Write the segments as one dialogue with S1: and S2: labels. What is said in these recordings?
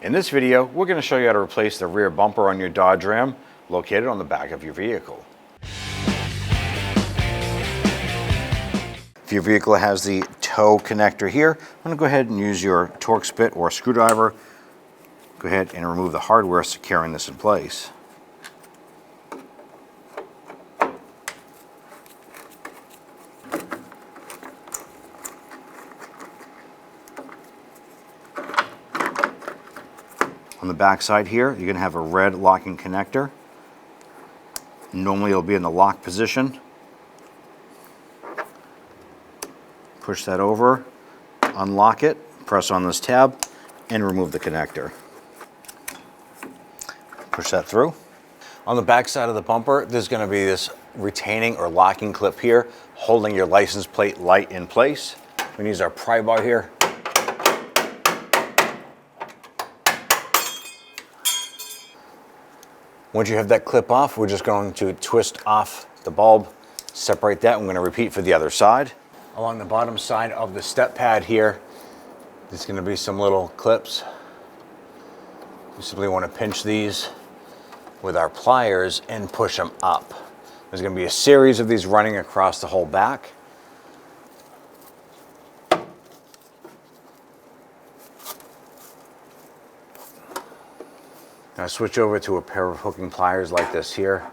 S1: In this video, we're going to show you how to replace the rear bumper on your Dodge Ram located on the back of your vehicle. If your vehicle has the toe connector here, I'm going to go ahead and use your Torx bit or screwdriver. Go ahead and remove the hardware securing this in place. On the back side here, you're going to have a red locking connector. Normally it'll be in the lock position. Push that over, unlock it, press on this tab, and remove the connector. Push that through. On the back side of the bumper, there's going to be this retaining or locking clip here, holding your license plate light in place. We're going to use our pry bar here. Once you have that clip off, we're just going to twist off the bulb, separate that. I'm going to repeat for the other side. Along the bottom side of the step pad here, there's going to be some little clips. You simply want to pinch these with our pliers and push them up. There's going to be a series of these running across the whole back. Now switch over to a pair of hooking pliers like this here.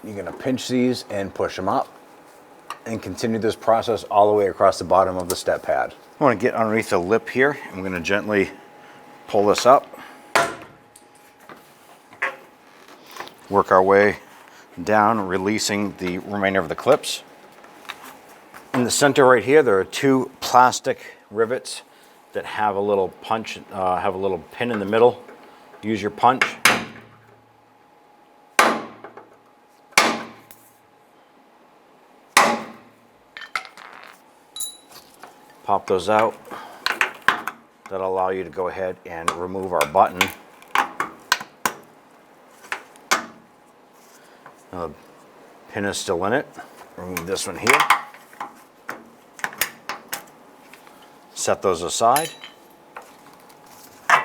S1: You're going to pinch these and push them up and continue this process all the way across the bottom of the step pad. I want to get underneath the lip here. I'm going to gently pull this up. Work our way down, releasing the remainder of the clips. In the center right here, there are two plastic rivets that have a little punch, have a little pin in the middle. Use your punch. Pop those out. That'll allow you to go ahead and remove our button. The pin is still in it. Remove this one here. Set those aside. Go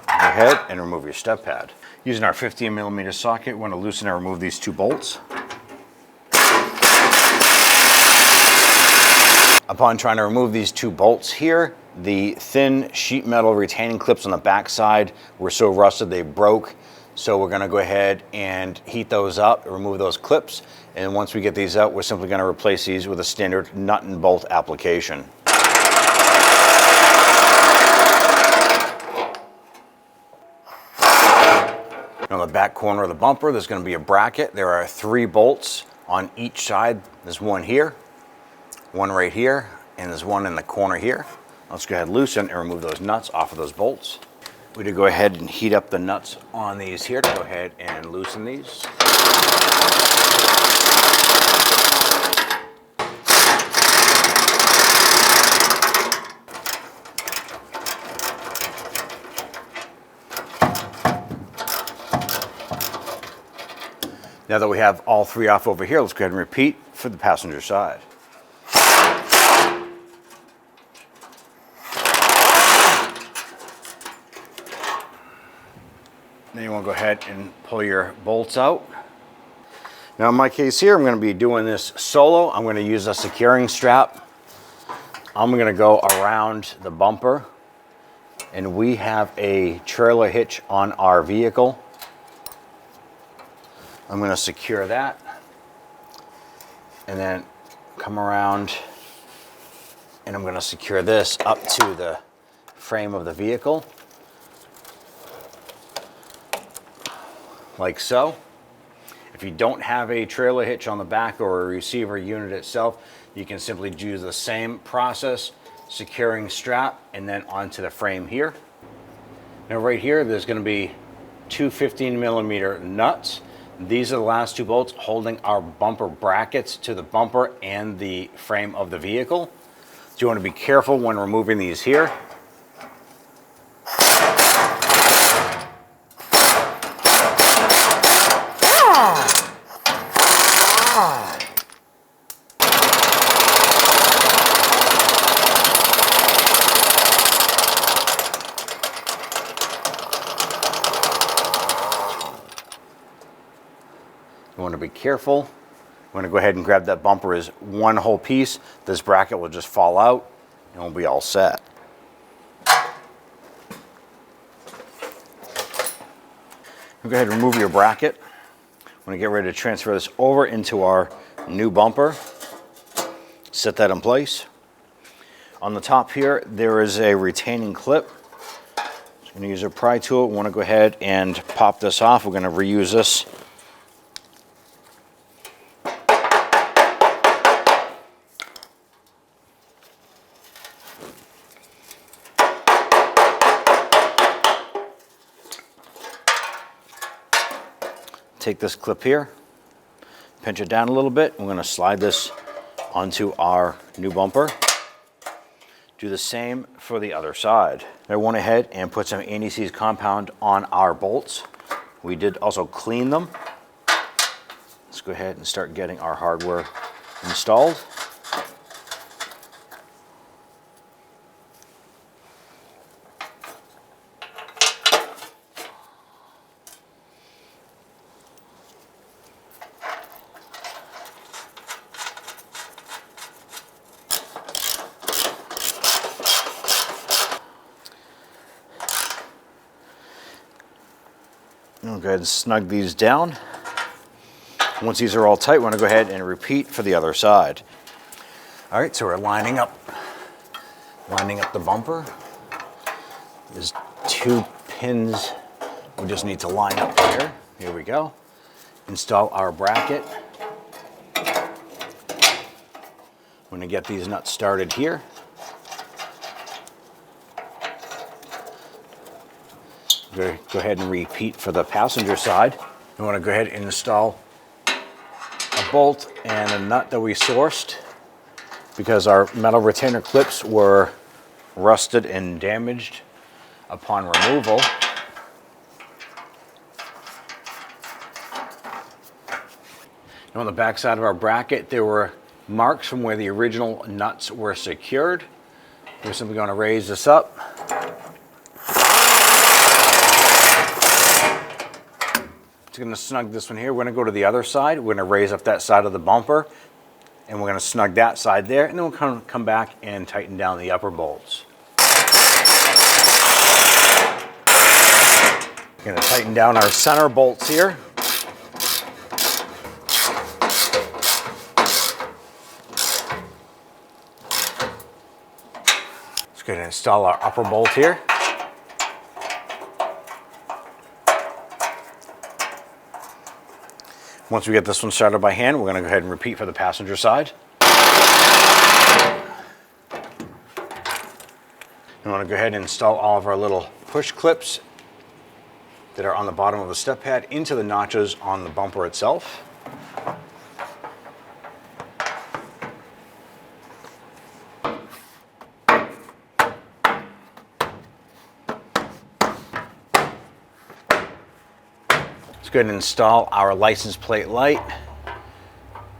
S1: ahead and remove your step pad. Using our 15mm socket, we want to loosen and remove these two bolts. Upon trying to remove these two bolts here, the thin sheet metal retaining clips on the back side were so rusted they broke. So we're going to go ahead and heat those up, remove those clips, and once we get these out, we're simply going to replace these with a standard nut and bolt application. On the back corner of the bumper, there's going to be a bracket. There are 3 bolts on each side. There's one here, one right here, and there's one in the corner here. Let's go ahead and loosen and remove those nuts off of those bolts. We do go ahead and heat up the nuts on these here to go ahead and loosen these. Now that we have all 3 off over here, let's go ahead and repeat for the passenger side. Then you want to go ahead and pull your bolts out. Now in my case here, I'm going to be doing this solo. I'm going to use a securing strap. I'm going to go around the bumper, and we have a trailer hitch on our vehicle. I'm going to secure that and then come around, and I'm going to secure this up to the frame of the vehicle. Like so. If you don't have a trailer hitch on the back or a receiver unit itself, you can simply use the same process, securing strap and then onto the frame here. Now right here, there's going to be two 15mm nuts These are the last two bolts holding our bumper brackets to the bumper and the frame of the vehicle. So you want to be careful when removing these here. You want to be careful. You want to go ahead and grab that bumper as one whole piece. This bracket will just fall out and we'll be all set. Go ahead and remove your bracket. I'm going to get ready to transfer this over into our new bumper. Set that in place. On the top here, there is a retaining clip. I'm going to use a pry tool. We want to go ahead and pop this off. We're going to reuse this. Take this clip here, pinch it down a little bit. We're going to slide this onto our new bumper. Do the same for the other side. I went ahead and put some anti-seize compound on our bolts. We did also clean them. Let's go ahead and start getting our hardware installed. I'll go ahead and snug these down. Once these are all tight, we want to go ahead and repeat for the other side. All right, so we're lining up the bumper. There's 2 pins we just need to line up here. Here we go. Install our bracket. I'm going to get these nuts started here. Go ahead and repeat for the passenger side. You want to go ahead and install a bolt and a nut that we sourced because our metal retainer clips were rusted and damaged upon removal. And on the back side of our bracket, there were marks from where the original nuts were secured. We're simply going to raise this up. Going to snug this one here. We're going to go to the other side. We're going to raise up that side of the bumper and we're going to snug that side there, and then we'll come back and tighten down the upper bolts. We're going to tighten down our center bolts here. Let's go ahead and install our upper bolt here. Once we get this one started by hand, we're going to go ahead and repeat for the passenger side. We want to go ahead and install all of our little push clips that are on the bottom of the step pad into the notches on the bumper itself. Let's go ahead and install our license plate light.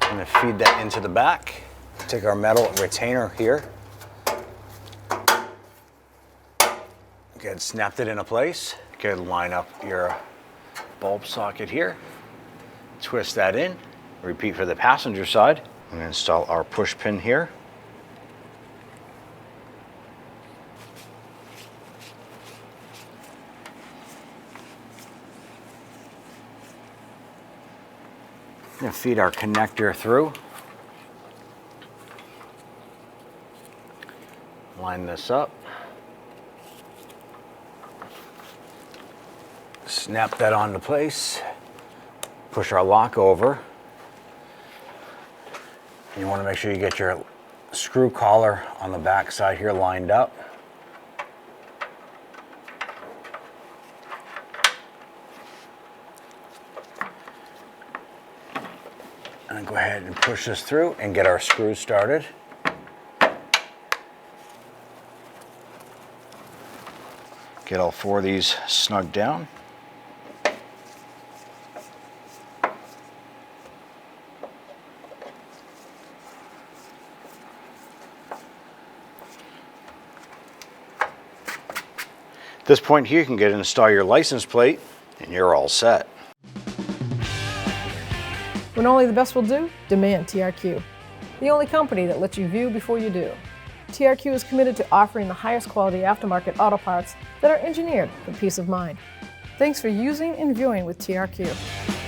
S1: I'm going to feed that into the back. Take our metal retainer here. Go ahead and snap it into place. Go ahead and line up your bulb socket here. Twist that in. Repeat for the passenger side. I'm going to install our push pin here. Going to feed our connector through. Line this up. Snap that onto place. Push our lock over. And you want to make sure you get your screw collar on the back side here lined up. go ahead and push this through and get our screws started. Get all 4 of these snugged down. At this point here, you can get and install your license plate and you're all set.
S2: When only the best will do, demand TRQ. The only company that lets you view before you do. TRQ is committed to offering the highest quality aftermarket auto parts that are engineered for peace of mind. Thanks for using and viewing with TRQ.